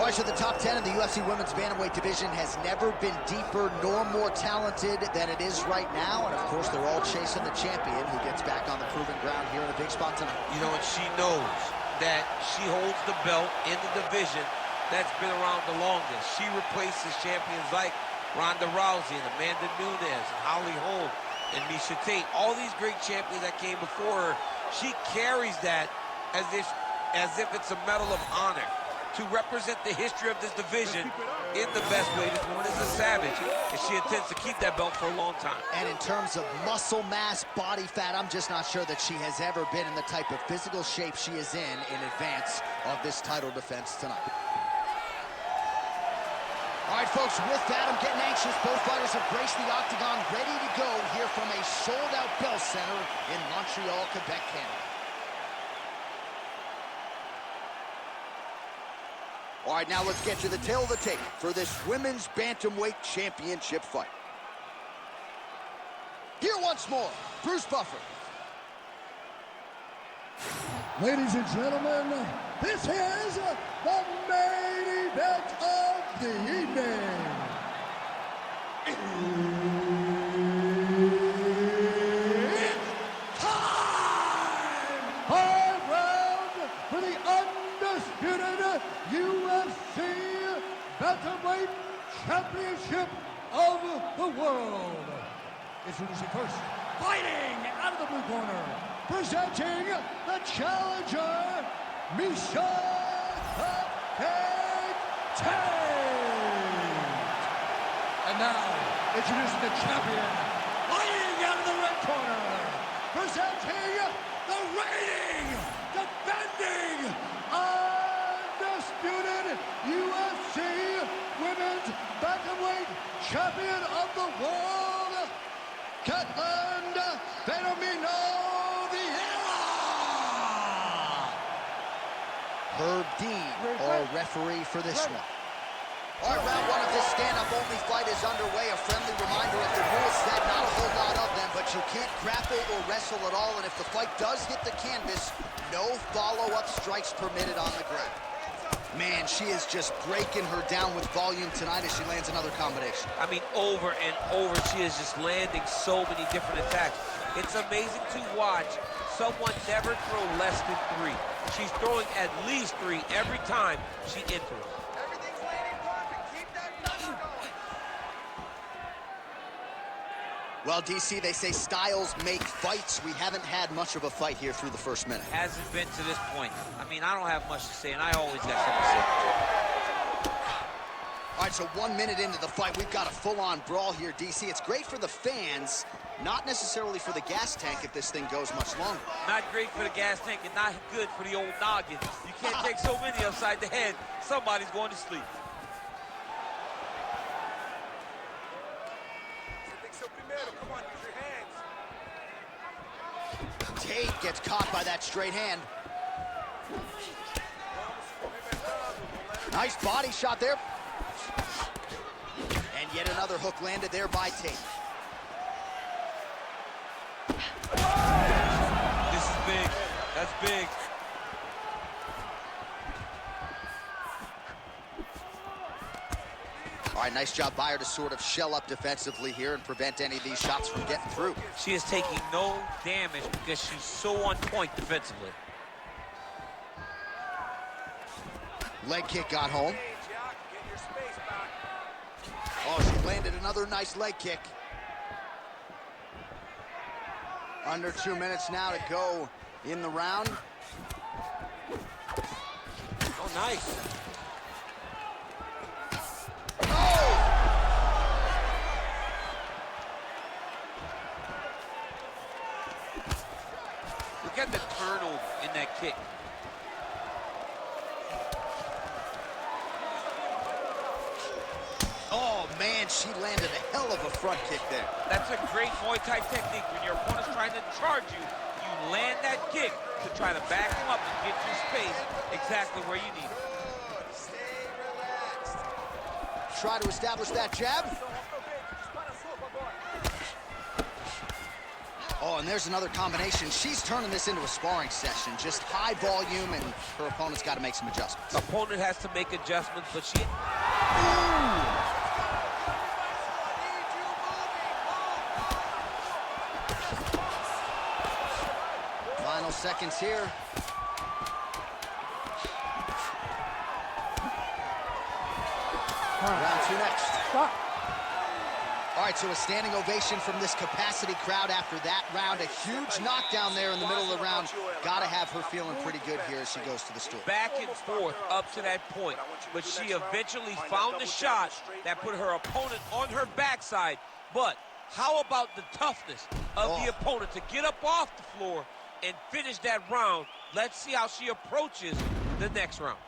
All right, so the top 10 in the UFC Women's Bantamweight division has never been deeper nor more talented than it is right now. And, of course, they're all chasing the champion who gets back on the proven ground here in a big spot tonight. You know, and she knows that she holds the belt in the division that's been around the longest. She replaces champions like Ronda Rousey and Amanda Nunes and Holly Holm and Miesha Tate. All these great champions that came before her, she carries that as if it's a medal of honor. To represent the history of this division in the best way. This woman is a savage, and she intends to keep that belt for a long time. And in terms of muscle mass, body fat, I'm just not sure that she has ever been in the type of physical shape she is in advance of this title defense tonight. All right, folks, with that, I'm getting anxious. Both fighters have graced the octagon, ready to go here from a sold-out Bell Center in Montreal, Quebec, Canada. All right, now let's get to the tail of the tape for this Women's Bantamweight Championship fight. Here once more, Bruce Buffer. Ladies and gentlemen, this is the main event of the evening. It's time! High round for the undisputed UFC Bantamweight Championship of the world. Introducing first, fighting out of the blue corner, presenting the challenger, Miesha Tate. And now, introducing the champion, fighting out of the red corner, presenting the reigning, defending, undisputed UFC Women's Bantamweight Champion of the World, Ketien Vieira. Herb Dean, our referee for this one. All right, round one of this stand-up-only fight is underway. A friendly reminder of the rules set, not a whole lot of them, but you can't grapple or wrestle at all, and if the fight does hit the canvas, no follow-up strikes permitted on the ground. Man, she is just breaking her down with volume tonight as she lands another combination. I mean, over and over, she is just landing so many different attacks. It's amazing to watch someone never throw less than 3. She's throwing at least 3 every time she enters. Everything's landing perfect. Keep that pressure going. Well, DC, they say styles make fights. We haven't had much of a fight here through the first minute. Hasn't been to this point. I mean, I don't have much to say, and I always got something to say. All right, so 1 minute into the fight, we've got a full-on brawl here, DC. It's great for the fans, not necessarily for the gas tank if this thing goes much longer. Not great for the gas tank and not good for the old noggin. You can't take so many upside the head. Somebody's going to sleep. Come on, use your hands. Tate gets caught by that straight hand. Nice body shot there. And yet another hook landed there by Tate. This is big. That's big. All right, nice job by her to sort of shell up defensively here and prevent any of these shots from getting through. She is taking no damage because she's so on point defensively. Leg kick got home. Oh, she landed another nice leg kick. Under 2 minutes now to go in the round. Oh, nice. Look at the turnover in that kick. Oh, man, she landed a hell of a front kick there. That's a great Muay Thai technique. When your opponent's trying to charge you, you land that kick to try to back him up and get you space exactly where you need it. Stay relaxed. Try to establish that jab. Oh, and there's another combination. She's turning this into a sparring session. Just high volume, and her opponent's got to make some adjustments. Opponent has to make adjustments, but she... Final seconds here. Round two next. Stop. All right, so a standing ovation from this capacity crowd after that round. A huge knockdown there in the middle of the round. Got to have her feeling pretty good here as she goes to the stool. Back and forth up to that point, but she eventually found a shot that put her opponent on her backside. But how about the toughness of the opponent to get up off the floor and finish that round? Let's see how she approaches the next round.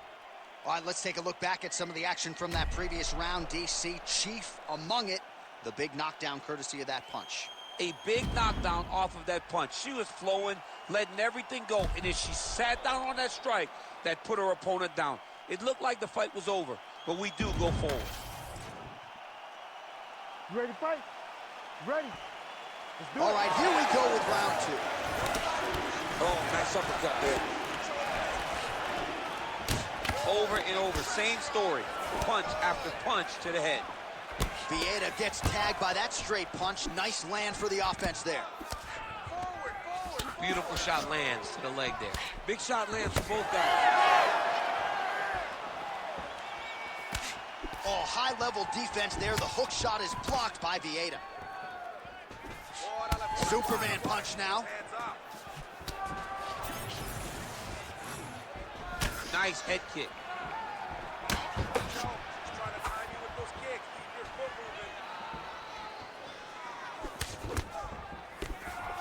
All right, let's take a look back at some of the action from that previous round. DC, chief among it. The big knockdown courtesy of that punch. A big knockdown off of that punch. She was flowing, letting everything go, and as she sat down on that strike, that put her opponent down. It looked like the fight was over, but we do go forward. You ready to fight? Ready. Let's do it. All right, here we go with round two. Oh, nice uppercut there. Over and over, same story. Punch after punch to the head. Vieira gets tagged by that straight punch. Nice land for the offense there. Beautiful shot lands to the leg there. Big shot lands for both guys. Oh, high-level defense there. The hook shot is blocked by Vieira. Superman punch now. Nice head kick.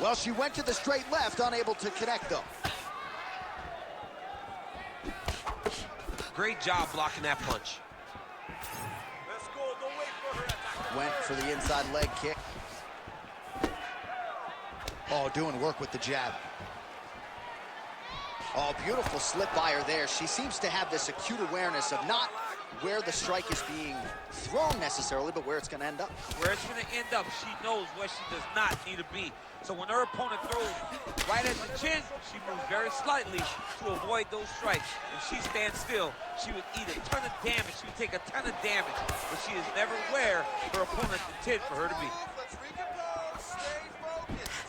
Well, she went to the straight left, unable to connect, though. Great job blocking that punch. Went for the inside leg kick. Oh, doing work with the jab. Oh, beautiful slip by her there. She seems to have this acute awareness of not where the strike is being thrown necessarily, but where it's going to end up. Where it's going to end up, she knows where she does not need to be. So when her opponent throws right at the chin, she moves very slightly to avoid those strikes. If she stands still, she would eat a ton of damage. She would take a ton of damage, but she is never where her opponent intended for her to be.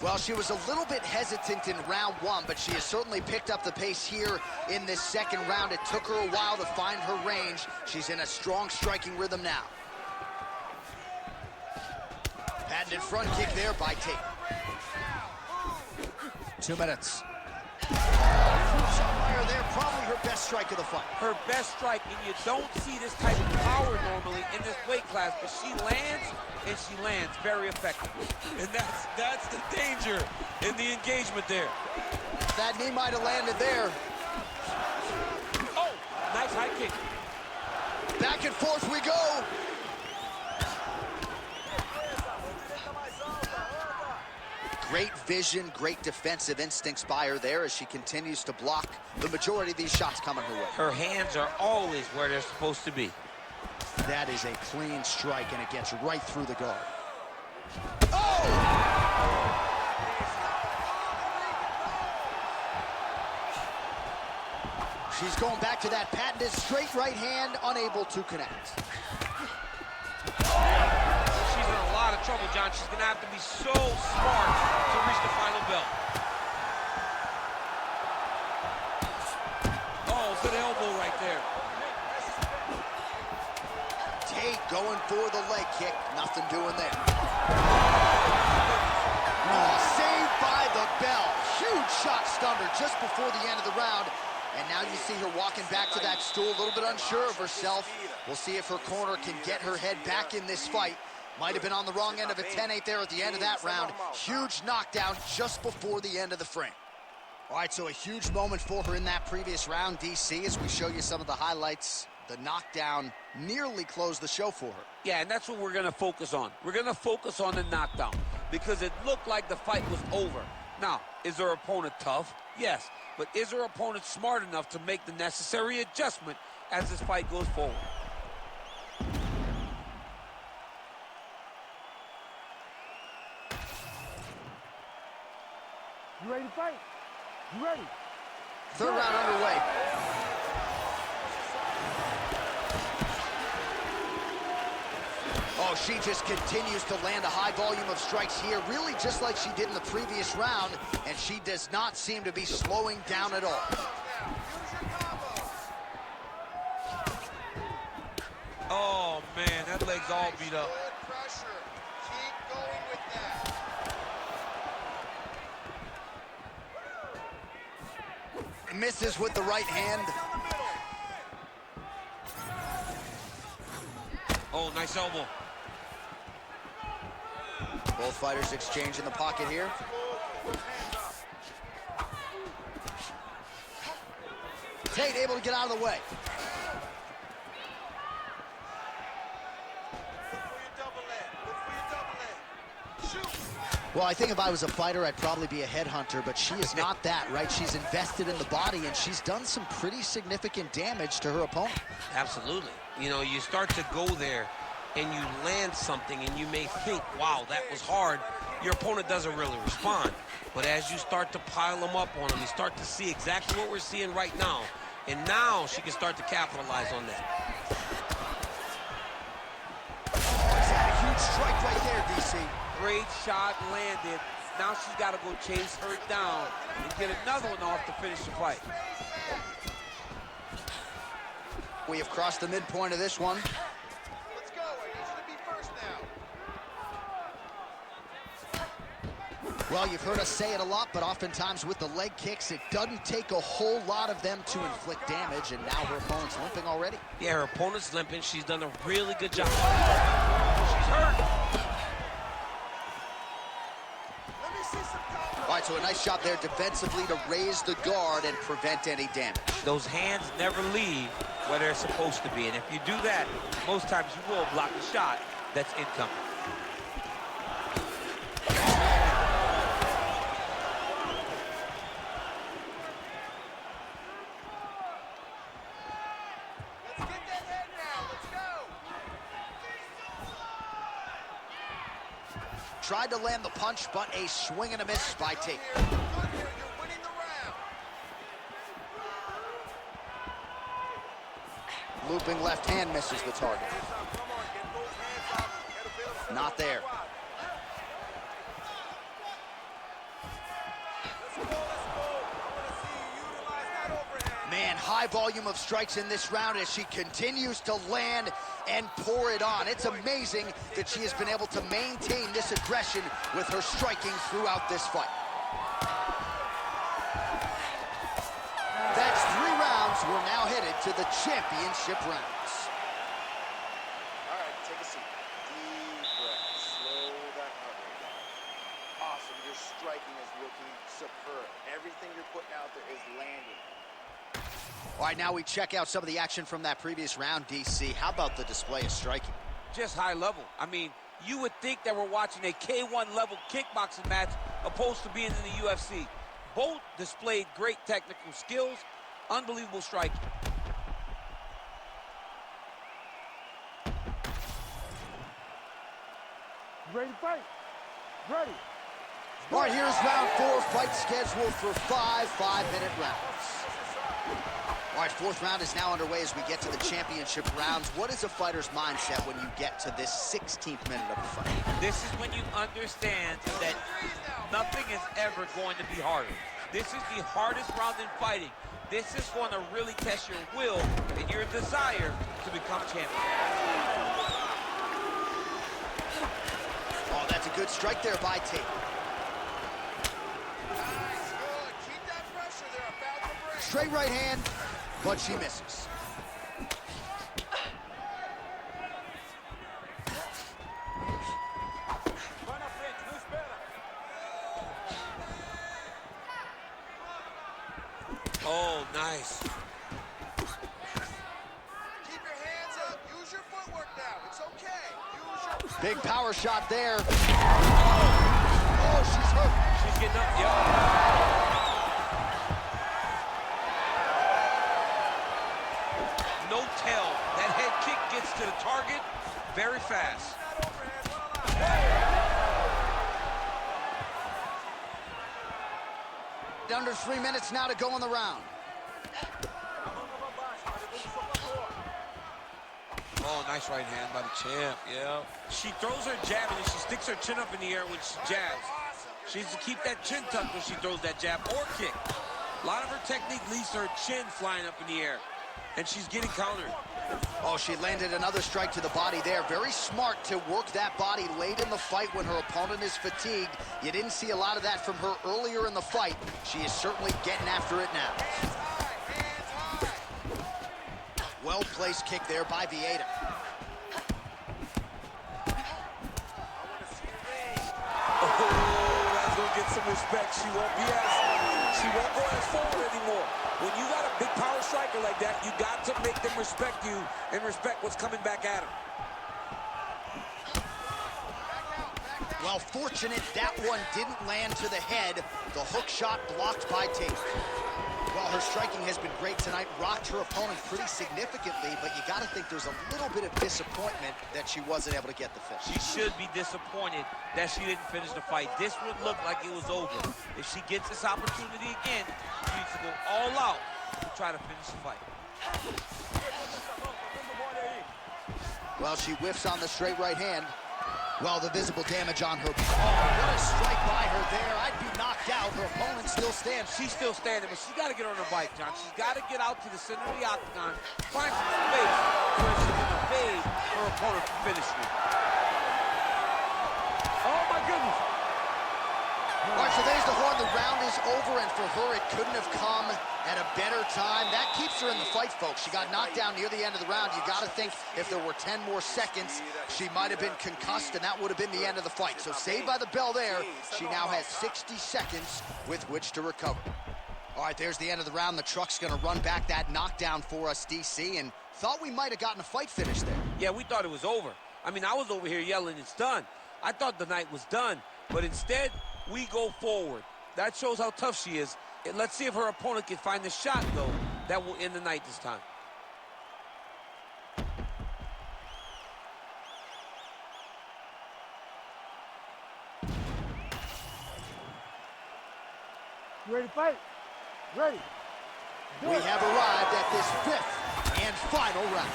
Well, she was a little bit hesitant in round one, but she has certainly picked up the pace here in this second round. It took her a while to find her range. She's in a strong striking rhythm now. Patented front kick there by Tate. 2 minutes. Fire there, probably her best strike of the fight. Her best strike, and you don't see this type of power normally in this weight class, but she lands, and she lands very effectively. And that's the danger in the engagement there. That knee might have landed there. Oh, nice high kick. Back and forth we go. Great vision, great defensive instincts by her there as she continues to block the majority of these shots coming her way. Her hands are always where they're supposed to be. That is a clean strike, and it gets right through the guard. Oh! She's going back to that patented straight right hand, unable to connect. She's in a lot of trouble, John. She's going to have to be so smart to reach the final belt. Oh, good elbow right there. Tate going for the leg kick. Nothing doing there. Oh, saved by the bell. Huge shot stunned her just before the end of the round. And now you see her walking back to that stool, a little bit unsure of herself. We'll see if her corner can get her head back in this fight. Might have been on the wrong end of a 10-8 there at the end of that round. Huge knockdown just before the end of the frame. All right, so a huge moment for her in that previous round, DC, as we show you some of the highlights. The knockdown nearly closed the show for her. Yeah, and that's what we're going to focus on. We're going to focus on the knockdown because it looked like the fight was over. Now, is her opponent tough? Yes. But is her opponent smart enough to make the necessary adjustment as this fight goes forward? You ready to fight? You ready? Third round underway. Oh, she just continues to land a high volume of strikes here, really just like she did in the previous round, and she does not seem to be slowing down at all. Oh, man, that leg's all beat up. Good pressure. Keep going with that. Misses with the right hand. Oh, nice elbow. Both fighters exchange in the pocket here. Tate able to get out of the way. Well, I think if I was a fighter, I'd probably be a headhunter, but she is not that, right? She's invested in the body, and she's done some pretty significant damage to her opponent. Absolutely. You know, you start to go there, and you land something, and you may think, wow, that was hard. Your opponent doesn't really respond. But as you start to pile them up on them, you start to see exactly what we're seeing right now. And now she can start to capitalize on that. That's a huge strike right there, DC. Great shot landed. Now she's got to go chase her down and get another one off to finish the fight. We have crossed the midpoint of this one. Let's go. I need you to be first now. Well, you've heard us say it a lot, but oftentimes with the leg kicks, it doesn't take a whole lot of them to inflict damage, and now her opponent's limping already. Yeah, her opponent's limping. She's done a really good job. She's hurt. All right, so a nice shot there defensively to raise the guard and prevent any damage. Those hands never leave where they're supposed to be, and if you do that, most times you will block the shot that's incoming. Let's get that head now. Let's go. Tried to land the punch, but a swing and a miss by Tate. Good here. You're winning the round. Looping left hand misses the target. Come on, get those hands up. Get a bit of Not there. Let's go. I want to see you utilize that overhand. Man, high volume of strikes in this round as she continues to land and pour it on. It's amazing that she has been able to maintain this aggression with her striking throughout this fight. That's 3 rounds. We're now headed to the championship rounds. All right, take a seat. Deep breath. Slow that heart rate down. Awesome. Your striking is looking superb. Everything you're putting out there is landing. All right, now we check out some of the action from that previous round, DC. How about the display of striking? Just high level. I mean, you would think that we're watching a K1 level kickboxing match opposed to being in the UFC. Both displayed great technical skills, unbelievable striking. You ready to fight? Ready. All right, here's round 4, fight scheduled for 5 5-minute rounds. All right, 4th round is now underway as we get to the championship rounds. What is a fighter's mindset when you get to this 16th minute of the fight? This is when you understand that nothing is ever going to be harder. This is the hardest round in fighting. This is going to really test your will and your desire to become champion. Oh, that's a good strike there by Tate. Nice, good. Keep that pressure there. About to break. Straight right hand, but she misses. Oh, nice. Keep your hands up. Use your footwork now. It's okay. Use your... Big power shot there. Oh, she's hurt. She's getting up. Yo. No tell. That head kick gets to the target very fast. Under 3 minutes now to go in the round. Oh, nice right hand by the champ, yeah. She throws her jab and then she sticks her chin up in the air when she jabs. She needs to keep that chin tucked when she throws that jab or kick. A lot of her technique leads to her chin flying up in the air, and she's getting countered. Oh, she landed another strike to the body there. Very smart to work that body late in the fight when her opponent is fatigued. You didn't see a lot of that from her earlier in the fight. She is certainly getting after it now. Well-placed kick there by Vieira. Oh, that's gonna get some respect. She won't go as forward anymore. When you got a big power striker like that, you got to make them respect you and respect what's coming back at them. Well, fortunate that one didn't land to the head. The hook shot blocked by Tate. Well, her striking has been great tonight, rocked her opponent pretty significantly, but you got to think there's a little bit of disappointment that she wasn't able to get the finish. She should be disappointed that she didn't finish the fight. This would look like it was over. If she gets this opportunity again, she needs to go all out to try to finish the fight. Well, she whiffs on the straight right hand. Well, the visible damage on her. Oh, what a strike by her there. I'd be knocked out. Her opponent still stands. She's still standing, but she's got to get on her bike, John. She's got to get out to the center of the octagon, find some space where she can evade her opponent from finishing. Oh, my goodness. All right, so there's the horn. The round is over, and for her, it couldn't have come at a better time. That keeps her in the fight, folks. She got knocked down near the end of the round. You got to think if there were 10 more seconds, she might have been concussed, and that would have been the end of the fight. So saved by the bell there. She now has 60 seconds with which to recover. All right, there's the end of the round. The truck's going to run back that knockdown for us, DC, and thought we might have gotten a fight finish there. Yeah, we thought it was over. I mean, I was over here yelling, it's done. I thought the night was done, but instead, we go forward. That shows how tough she is. And let's see if her opponent can find the shot, though, that will end the night this time. You ready to fight? Ready. We have arrived at this fifth and final round.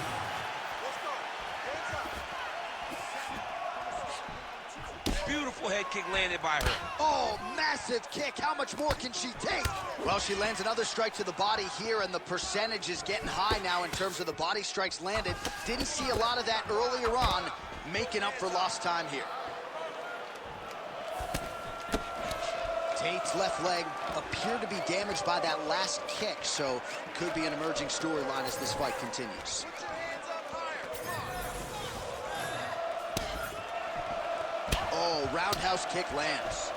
Beautiful head kick landed by her. Oh, massive kick. How much more can she take? Well, she lands another strike to the body here, and the percentage is getting high now in terms of the body strikes landed. Didn't see a lot of that earlier on, making up for lost time here. Tate's left leg appeared to be damaged by that last kick, so could be an emerging storyline as this fight continues. Oh, roundhouse kick lands.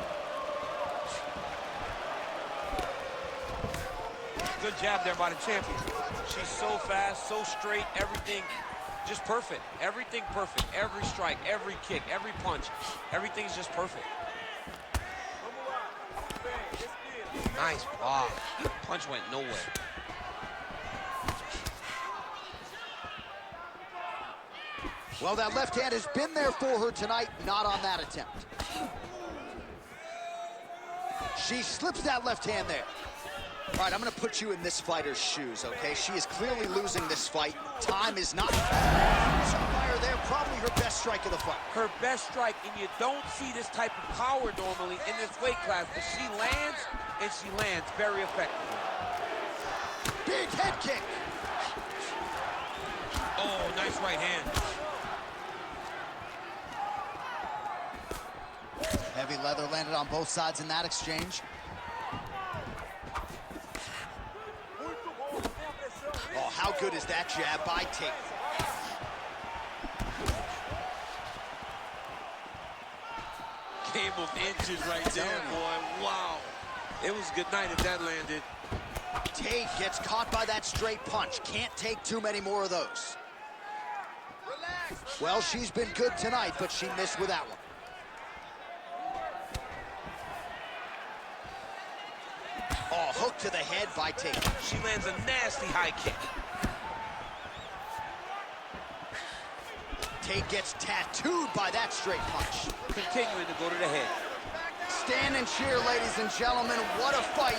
Good jab there by the champion. She's so fast, so straight, everything just perfect. Everything perfect. Every strike, every kick, every punch, everything's just perfect. Nice block. Punch went nowhere. Well, that left hand has been there for her tonight, not on that attempt. She slips that left hand there. All right, I'm gonna put you in this fighter's shoes, okay? She is clearly losing this fight. Time is not. Fire there, probably her best strike of the fight. Her best strike, and you don't see this type of power normally in this weight class, but she lands, and she lands very effectively. Big head kick. Oh, nice right hand. Heavy leather landed on both sides in that exchange. Oh, how good is that jab by Tate? Game of inches right there, boy. Wow. It was a good night if that landed. Tate gets caught by that straight punch. Can't take too many more of those. Well, she's been good tonight, but she missed with that one. Oh, hook to the head by Tate. She lands a nasty high kick. Tate gets tattooed by that straight punch. Continuing to go to the head. Stand and cheer, ladies and gentlemen. What a fight.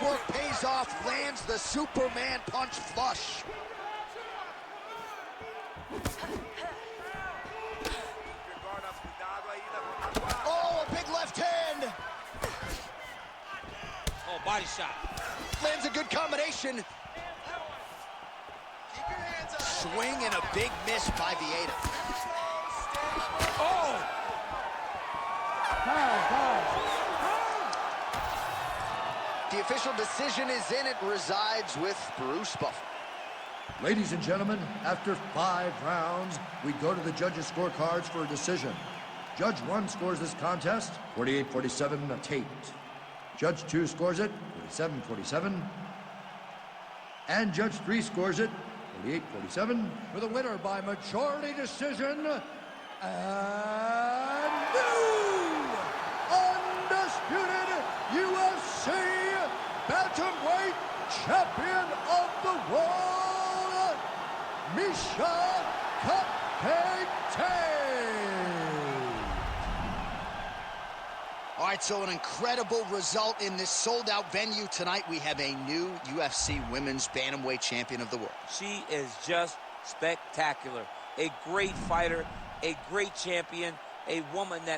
work pays off, lands the Superman punch flush. Oh, a big left hand. Oh, body shot. Lands a good combination. Keep your hands up. Swing and a big miss by Vieira. Oh! The official decision is in. It resides with Bruce Buffer. Ladies and gentlemen, after 5 rounds, we go to the judges' scorecards for a decision. Judge 1 scores this contest, 48-47 Tate. Judge 2 scores it, 47-47. And Judge 3 scores it, 48-47. For the winner by majority decision, and new undisputed UFC bantamweight champion of the world, Miesha Ketien. All right, so an incredible result in this sold-out venue tonight. We have a new UFC Women's Bantamweight Champion of the world. She is just spectacular. A great fighter, a great champion, a woman that